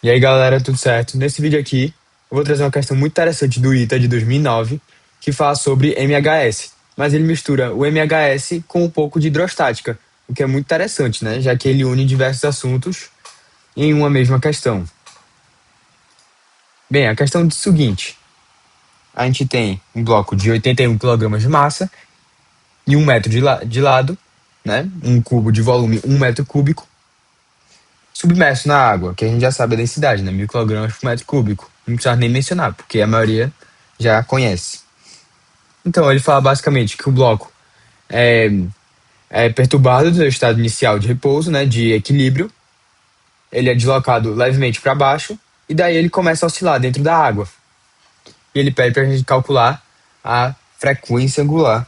E aí, galera, tudo certo? Nesse vídeo aqui, eu vou trazer uma questão muito interessante do ITA de 2009, que fala sobre MHS. Mas ele mistura o MHS com um pouco de hidrostática, o que é muito interessante, né? Já que ele une diversos assuntos em uma mesma questão. Bem, a questão é o seguinte: a gente tem um bloco de 81 kg de massa e 1 metro de lado, né? Um cubo de volume 1 metro cúbico, submerso na água, que a gente já sabe a densidade, né? 1.000 kg por metro cúbico. Não precisa nem mencionar, porque a maioria já conhece. Então, ele fala basicamente que o bloco é, é perturbado do seu estado inicial de repouso, né? De equilíbrio. Ele é deslocado levemente para baixo, e daí ele começa a oscilar dentro da água. E ele pede para a gente calcular a frequência angular,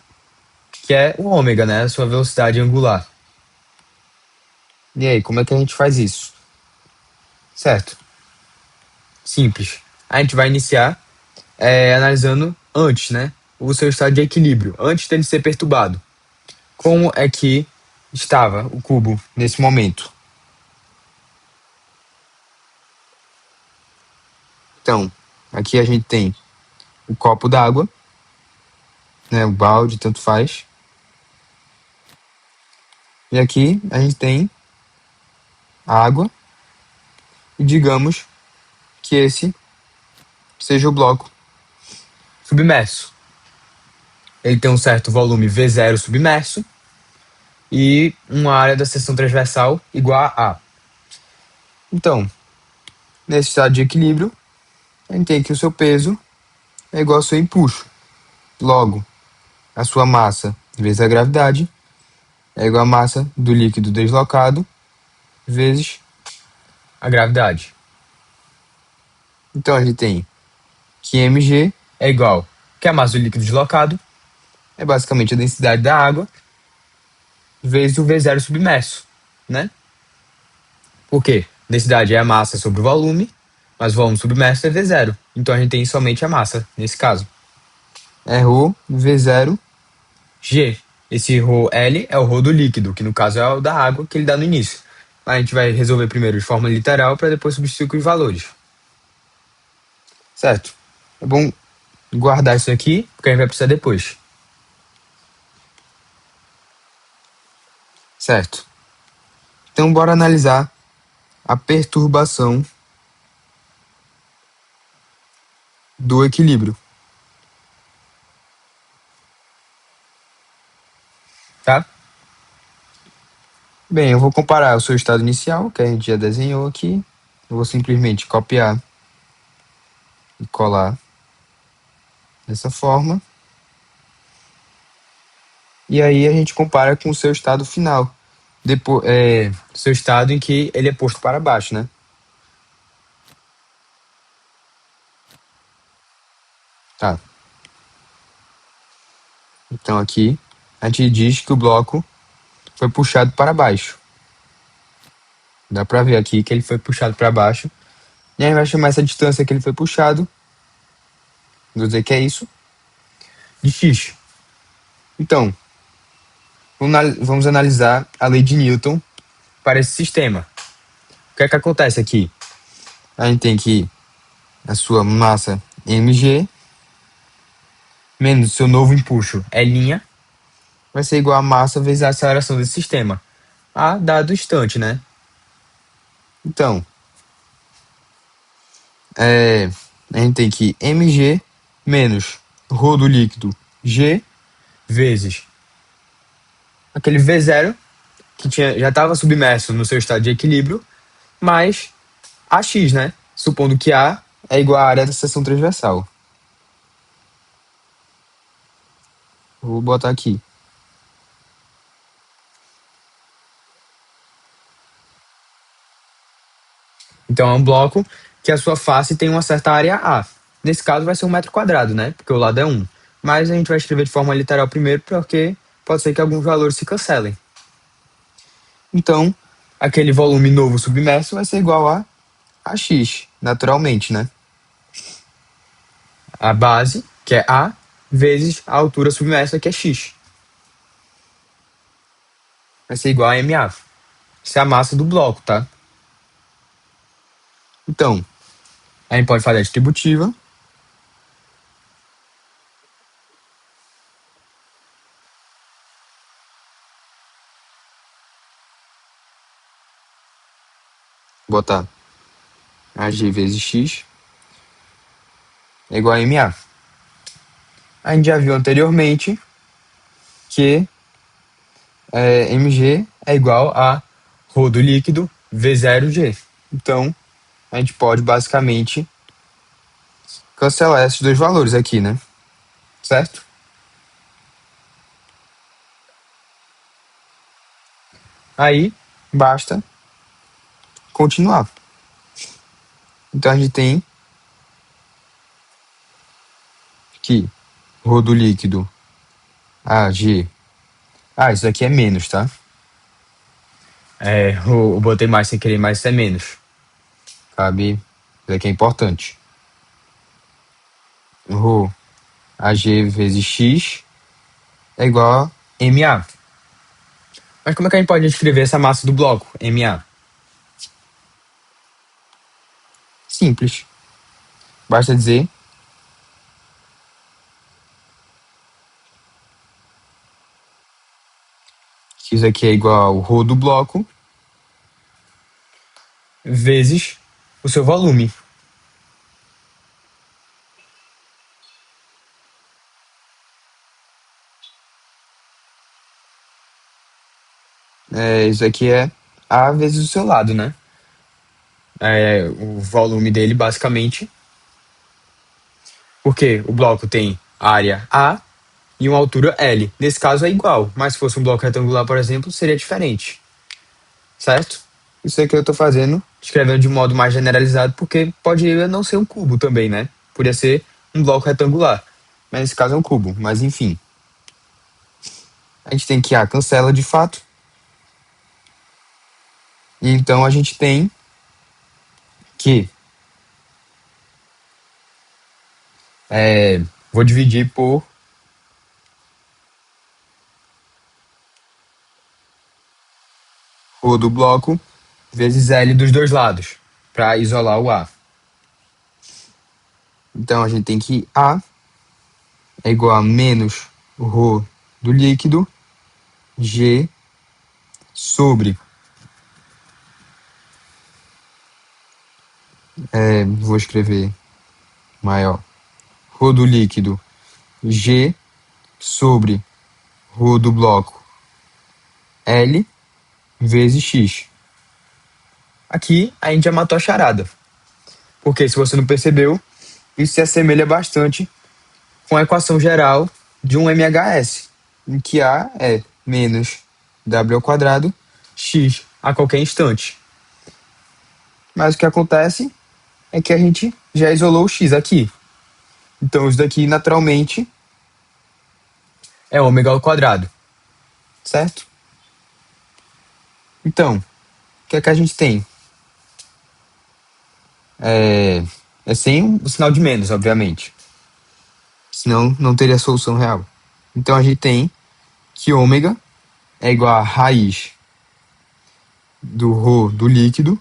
que é o ômega, né? A sua velocidade angular. E aí, como é que a gente faz isso? Certo? Simples. A gente vai iniciar analisando antes, né? O seu estado de equilíbrio, antes dele ser perturbado. Como é que estava o cubo nesse momento? Então, aqui a gente tem o copo d'água, né? O balde, tanto faz. E aqui a gente tem água e digamos que esse seja o bloco submerso. Ele tem um certo volume V0 submerso e uma área da seção transversal igual a A. Então, nesse estado de equilíbrio, a gente tem que o seu peso é igual ao seu empuxo. Logo, a sua massa vezes a gravidade é igual à massa do líquido deslocado vezes a gravidade. Então, a gente tem que mg é igual que a massa do líquido deslocado é basicamente a densidade da água vezes o V0 submerso, né? Por quê? Densidade é a massa sobre o volume, mas o volume submerso é V0. Então a gente tem somente a massa, nesse caso. É ρ V0 G. Esse ρL é o ρ do líquido, que no caso é o da água que ele dá no início. A gente vai resolver primeiro de forma literal para depois substituir com os valores. Certo? É bom guardar isso aqui, porque a gente vai precisar depois. Certo? Então bora analisar a perturbação do equilíbrio. Tá? Bem, eu vou comparar o seu estado inicial, que a gente já desenhou aqui. Eu vou simplesmente copiar e colar dessa forma. E aí a gente compara com o seu estado final. Depois, seu estado em que ele é posto para baixo, né? Tá. Então aqui a gente diz que o bloco foi puxado para baixo. Dá pra ver aqui que ele foi puxado para baixo. E aí vai chamar essa distância que ele foi puxado, vou dizer que é isso, de x. Então, vamos analisar a lei de Newton para esse sistema. O que é que acontece aqui? A gente tem que a sua massa mg menos o seu novo empuxo L' vai ser igual a massa vezes a aceleração desse sistema, a dado instante, né? Então, a gente tem que mg menos ρ do líquido g vezes aquele V0 que já estava submerso no seu estado de equilíbrio, mais AX, né? Supondo que A é igual à área da seção transversal. Vou botar aqui. Então é um bloco que a sua face tem uma certa área A. Nesse caso vai ser 1 metro quadrado, né? Porque o lado é 1. Mas a gente vai escrever de forma literal primeiro, porque pode ser que alguns valores se cancelem. Então, aquele volume novo submerso vai ser igual a x, naturalmente, né? A base, que é A, vezes a altura submersa, que é x. Vai ser igual a MA. Isso é a massa do bloco, tá? Então, a gente pode fazer a distributiva. Botar AG vezes X é igual a MA. A gente já viu anteriormente que Mg é igual a ρ do líquido V0G. Então, a gente pode basicamente cancelar esses dois valores aqui, né? Certo? Aí, basta continuar. Então, a gente tem que ρ do líquido AG. Isso aqui é menos, tá? Eu botei mais sem querer, mas isso é menos. Cabe. Isso aqui é importante. Rho AG vezes X é igual a MA. Mas como é que a gente pode escrever essa massa do bloco, MA? Simples. Basta dizer que isso aqui é igual ao ρ do bloco vezes o seu volume. Isso aqui é A vezes o seu lado, né? O volume dele, basicamente, porque o bloco tem área A e uma altura L. Nesse caso é igual, mas se fosse um bloco retangular, por exemplo, seria diferente. Certo? Isso aqui eu estou fazendo, escrevendo de modo mais generalizado, porque pode não ser um cubo também, né? Podia ser um bloco retangular. Mas nesse caso é um cubo. Mas enfim. A gente tem que A cancela de fato. Então a gente tem que. Vou dividir por ρ do bloco vezes L dos dois lados, para isolar o A. Então a gente tem que A é igual a menos ρ do líquido G sobre. Vou escrever maior. Ρ do líquido G sobre ρ do bloco L vezes X. Aqui a gente já matou a charada. Porque se você não percebeu, isso se assemelha bastante com a equação geral de um MHS, em que A é menos W ao quadrado X a qualquer instante. Mas o que acontece é que a gente já isolou o X aqui. Então isso daqui naturalmente é ômega ao quadrado, certo? Então, o que é que a gente tem? É sem o sinal de menos, obviamente. Senão não teria solução real. Então a gente tem que ômega é igual a raiz do ρ do líquido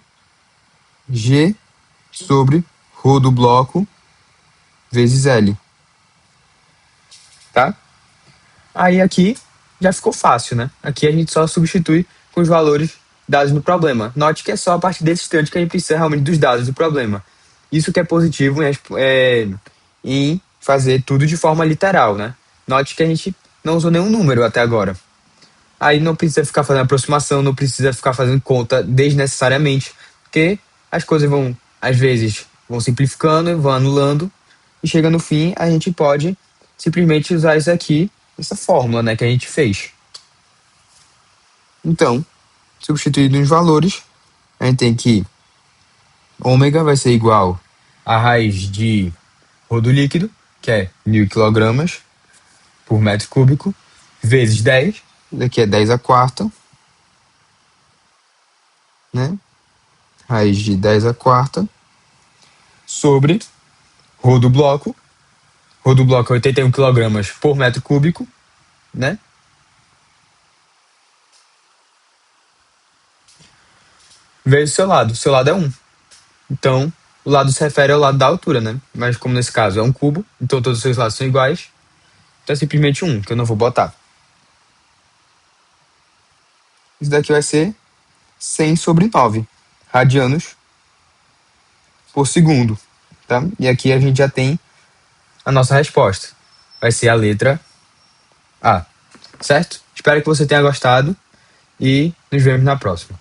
G sobre ρ do bloco vezes L. Tá? Aí aqui já ficou fácil, né? Aqui a gente só substitui com os valores dados no problema. Note que é só a partir desse instante que a gente precisa realmente dos dados do problema. Isso que é positivo em fazer tudo de forma literal, né? Note que a gente não usou nenhum número até agora. Aí não precisa ficar fazendo aproximação, não precisa ficar fazendo conta desnecessariamente, porque as coisas vão, às vezes, vão simplificando, vão anulando, e chega no fim, a gente pode simplesmente usar isso aqui, essa fórmula, né, que a gente fez. Então, substituindo os valores, a gente tem que ômega vai ser igual a raiz de ρ do líquido, que é 1.000 kg por metro cúbico, vezes 10, daqui é 10 a quarta, né? Raiz de 10 a quarta, sobre ρ do bloco. Ρ do bloco é 81 kg por metro cúbico, né? Vezes o seu lado. O seu lado é 1. Então, o lado se refere ao lado da altura, né? Mas como nesse caso é um cubo, então todos os seus lados são iguais, então é simplesmente um, que eu não vou botar. Isso daqui vai ser 100 sobre 9 radianos por segundo, tá? E aqui a gente já tem a nossa resposta. Vai ser a letra A, certo? Espero que você tenha gostado e nos vemos na próxima.